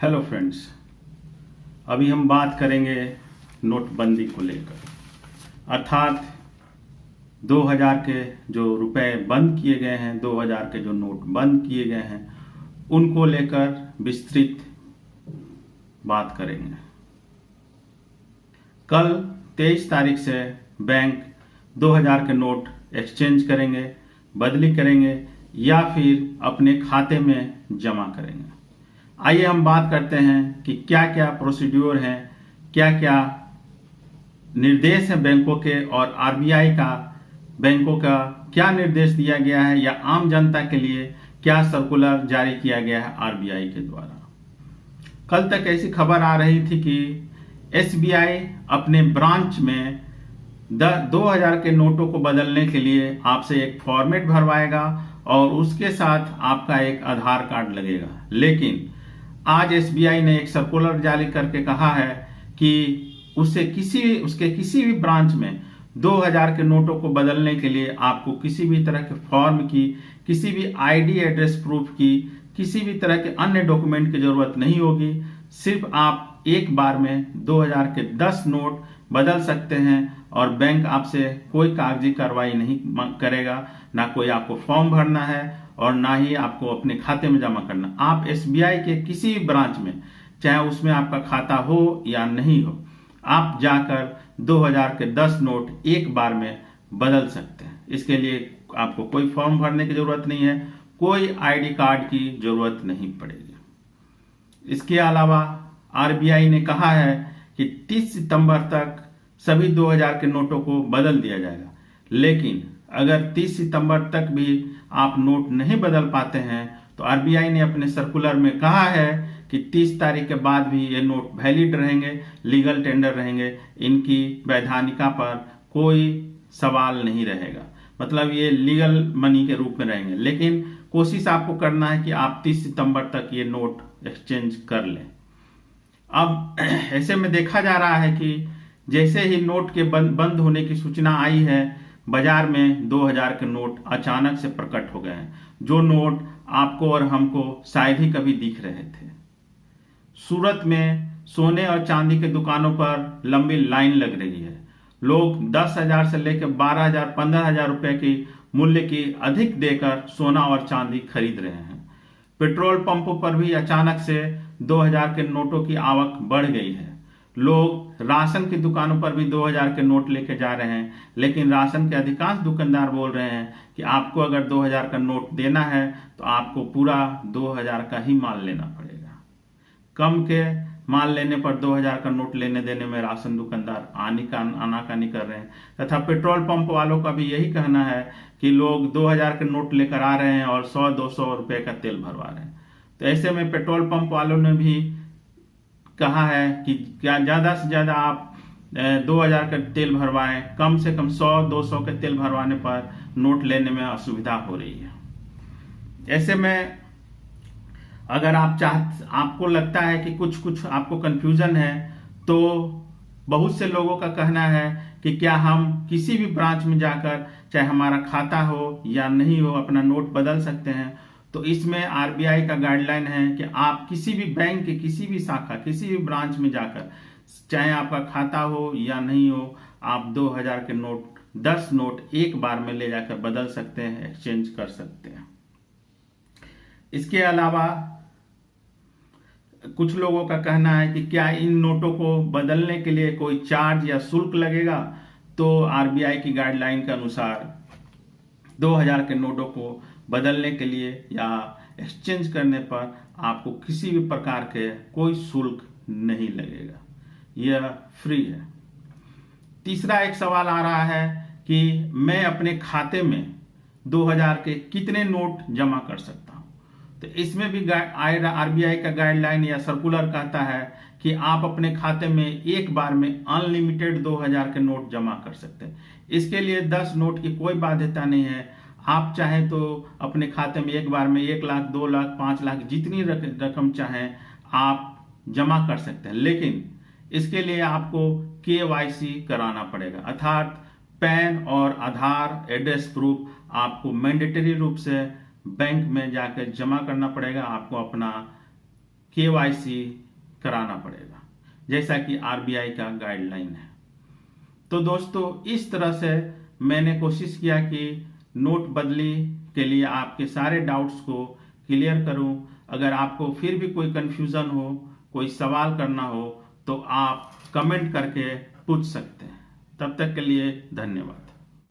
Hello friends, अभी हम बात करेंगे नोटबंदी को लेकर। अर्थात 2000 के जो रुपए बंद किए गए हैं, 2000 के जो नोट बंद किए गए हैं, उनको लेकर विस्तृत बात करेंगे। कल 23 तारीख से बैंक 2000 के नोट एक्सचेंज करेंगे, बदली करेंगे या फिर अपने खाते में जमा करेंगे। आइए हम बात करते हैं कि क्या क्या प्रोसीड्योर हैं, क्या क्या निर्देश हैं बैंकों के, और आरबीआई का बैंकों का क्या निर्देश दिया गया है या आम जनता के लिए क्या सर्कुलर जारी किया गया है आरबीआई के द्वारा। कल तक ऐसी खबर आ रही थी कि एसबीआई अपने ब्रांच में 2000 के नोटों को बदलने के लिए आपसे एक फॉर्मेट भरवाएगा और उसके साथ आपका एक आधार कार्ड लगेगा। लेकिन आज एसबीआई ने एक सर्कुलर जारी करके कहा है कि उसके किसी भी ब्रांच में 2000 के नोटों को बदलने के लिए आपको किसी भी तरह के फॉर्म की, किसी भी आईडी एड्रेस प्रूफ की, किसी भी तरह के अन्य डॉक्यूमेंट की जरूरत नहीं होगी। सिर्फ आप एक बार में 2000 के 10 नोट बदल सकते हैं और बैंक आपसे कोई कागजी कार्रवाई नहीं करेगा। ना कोई आपको फॉर्म भरना है और ना ही आपको अपने खाते में जमा करना। आप एसबीआई के किसी भी ब्रांच में, चाहे उसमें आपका खाता हो या नहीं हो, आप जाकर 2000 के 10 नोट एक बार में बदल सकते हैं। इसके लिए आपको कोई फॉर्म भरने की जरूरत नहीं है, कोई आईडी कार्ड की जरूरत नहीं पड़ेगी। इसके अलावा आरबीआई ने कहा है कि 30 सितंबर तक सभी 2000 के नोटों को बदल दिया जाएगा। लेकिन अगर 30 सितंबर तक भी आप नोट नहीं बदल पाते हैं तो आरबीआई ने अपने सर्कुलर में कहा है कि 30 तारीख के बाद भी ये नोट वैलिड रहेंगे, लीगल टेंडर रहेंगे, इनकी वैधानिकता पर कोई सवाल नहीं रहेगा। मतलब ये लीगल मनी के रूप में रहेंगे। लेकिन कोशिश आपको करना है कि आप 30 सितंबर तक ये नोट एक्सचेंज कर लें। अब ऐसे में देखा जा रहा है कि जैसे ही नोट के बंद होने की सूचना आई है, बाजार में 2000 के नोट अचानक से प्रकट हो गए हैं, जो नोट आपको और हमको शायद ही कभी दिख रहे थे। सूरत में सोने और चांदी के दुकानों पर लंबी लाइन लग रही है। लोग 10,000 से लेकर 12,000, 15,000 रुपए की मूल्य की अधिक देकर सोना और चांदी खरीद रहे हैं। पेट्रोल पंपों पर भी अचानक से 2000 के नोटों की आवक बढ़ गई है। लोग राशन की दुकानों पर भी 2000 के नोट लेके जा रहे हैं, लेकिन राशन के अधिकांश दुकानदार बोल रहे हैं कि आपको अगर 2000 का नोट देना है तो आपको पूरा 2000 का ही माल लेना पड़ेगा। कम के माल लेने पर 2000 का नोट लेने देने में राशन दुकानदार आनाकानी कर रहे हैं। तथा पेट्रोल पंप वालों का भी यही कहना है कि लोग 2000 के नोट लेकर आ रहे हैं और 100-200 रुपए का तेल भरवा रहे हैं। तो ऐसे में पेट्रोल पंप वालों ने भी कहा है कि क्या ज्यादा से ज्यादा आप 2000 का तेल भरवाएं, कम से कम 100-200 के तेल भरवाने पर नोट लेने में असुविधा हो रही है। ऐसे में अगर आपको लगता है कि कुछ आपको कंफ्यूजन है, तो बहुत से लोगों का कहना है कि क्या हम किसी भी ब्रांच में जाकर, चाहे हमारा खाता हो या नहीं हो, अपना नोट बदल सकते हैं। तो इसमें आरबीआई का गाइडलाइन है कि आप किसी भी बैंक की किसी भी शाखा, किसी भी ब्रांच में जाकर, चाहे आपका खाता हो या नहीं हो, आप 2000 के नोट 10 नोट एक बार में ले जाकर बदल सकते हैं, एक्सचेंज कर सकते हैं। इसके अलावा कुछ लोगों का कहना है कि क्या इन नोटों को बदलने के लिए कोई चार्ज या शुल्क लगेगा। तो आरबीआई की गाइडलाइन के अनुसार 2000 के नोटों को बदलने के लिए या एक्सचेंज करने पर आपको किसी भी प्रकार के कोई शुल्क नहीं लगेगा, यह फ्री है। तीसरा एक सवाल आ रहा है कि मैं अपने खाते में 2000 के कितने नोट जमा कर सकता हूं। तो इसमें भी आरबीआई का गाइडलाइन या सर्कुलर कहता है कि आप अपने खाते में एक बार में अनलिमिटेड 2000 के नोट जमा कर सकते हैं। इसके लिए 10 नोट की कोई बाध्यता नहीं है। आप चाहें तो अपने खाते में एक बार में 1 लाख, 2 लाख, 5 लाख, जितनी रकम चाहें आप जमा कर सकते हैं। लेकिन इसके लिए आपको केवाईसी कराना पड़ेगा, अर्थात पैन और आधार एड्रेस प्रूफ आपको मैंडेटरी रूप से बैंक में जाकर जमा करना पड़ेगा। आपको अपना KYC कराना पड़ेगा, जैसा कि RBI का गाइडलाइन है। तो दोस्तों इस तरह से मैंने कोशिश किया कि नोट बदली के लिए आपके सारे डाउट्स को क्लियर करूं। अगर आपको फिर भी कोई कंफ्यूजन हो, कोई सवाल करना हो, तो आप कमेंट करके पूछ सकते हैं। तब तक के लिए धन्यवाद।